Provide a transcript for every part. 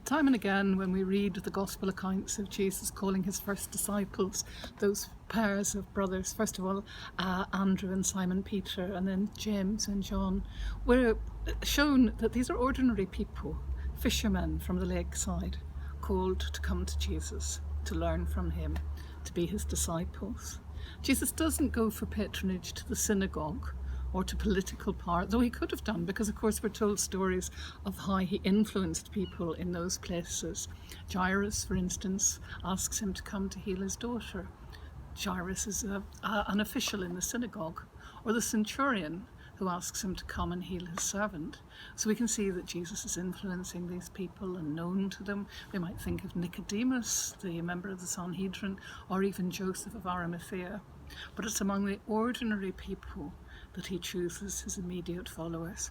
Time and again, when we read the gospel accounts of Jesus calling his first disciples, those pairs of brothers, first of all Andrew and Simon Peter, and then James and John, we're shown that these are ordinary people, fishermen from the lakeside, called to come to Jesus, to learn from him, to be his disciples. Jesus doesn't go for patronage to the synagogue or to political power, though he could have done, because of course we're told stories of how he influenced people in those places. Jairus, for instance, asks him to come to heal his daughter. Jairus is an official in the synagogue, or the centurion who asks him to come and heal his servant. So we can see that Jesus is influencing these people and known to them. We might think of Nicodemus, the member of the Sanhedrin, or even Joseph of Arimathea. But it's among the ordinary people that he chooses his immediate followers.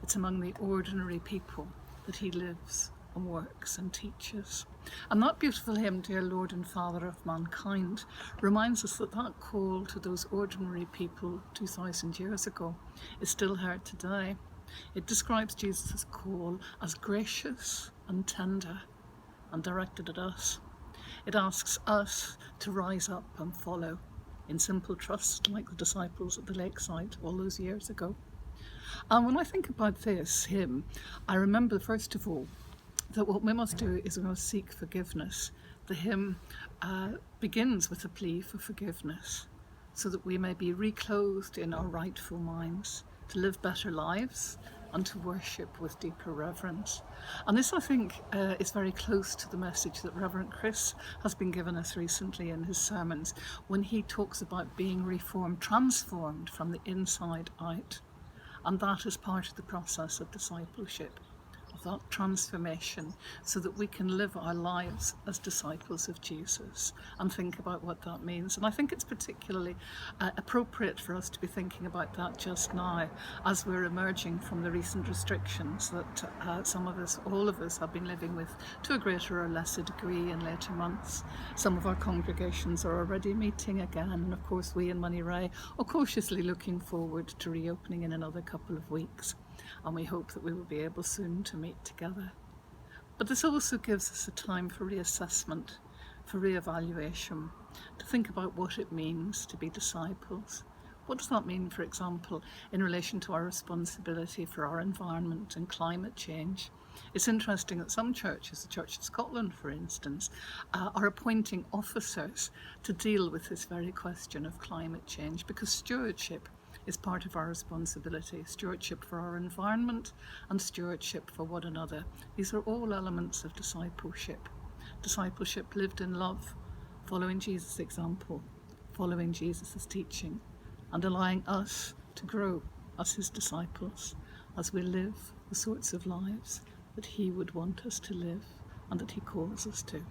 It's among the ordinary people that he lives and works and teaches. And that beautiful hymn, Dear Lord and Father of Mankind, reminds us that that call to those ordinary people 2,000 years ago is still heard today. It describes Jesus' call as gracious and tender and directed at us. It asks us to rise up and follow in simple trust, like the disciples at the lakeside all those years ago. And when I think about this hymn, I remember first of all that what we must do is we must seek forgiveness. The hymn begins with a plea for forgiveness, so that we may be reclothed in our rightful minds, to live better lives and to worship with deeper reverence. And this, I think, is very close to the message that Reverend Chris has been given us recently in his sermons, when he talks about being reformed, transformed from the inside out. And that is part of the process of discipleship, of that transformation, so that we can live our lives as disciples of Jesus and think about what that means. And I think it's particularly appropriate for us to be thinking about that just now, as we're emerging from the recent restrictions that some of us, all of us, have been living with to a greater or lesser degree in later months. Some of our congregations are already meeting again, and of course we in Moneyreagh are cautiously looking forward to reopening in another couple of weeks. And we hope that we will be able soon to meet together. But this also gives us a time for reassessment, for re-evaluation, to think about what it means to be disciples. What does that mean, for example, in relation to our responsibility for our environment and climate change? It's interesting that some churches, the Church of Scotland for instance, are appointing officers to deal with this very question of climate change, because stewardship is part of our responsibility. Stewardship for our environment and stewardship for one another. These are all elements of discipleship. Discipleship lived in love, following Jesus' example, following Jesus' teaching, and allowing us to grow as his disciples as we live the sorts of lives that he would want us to live and that he calls us to.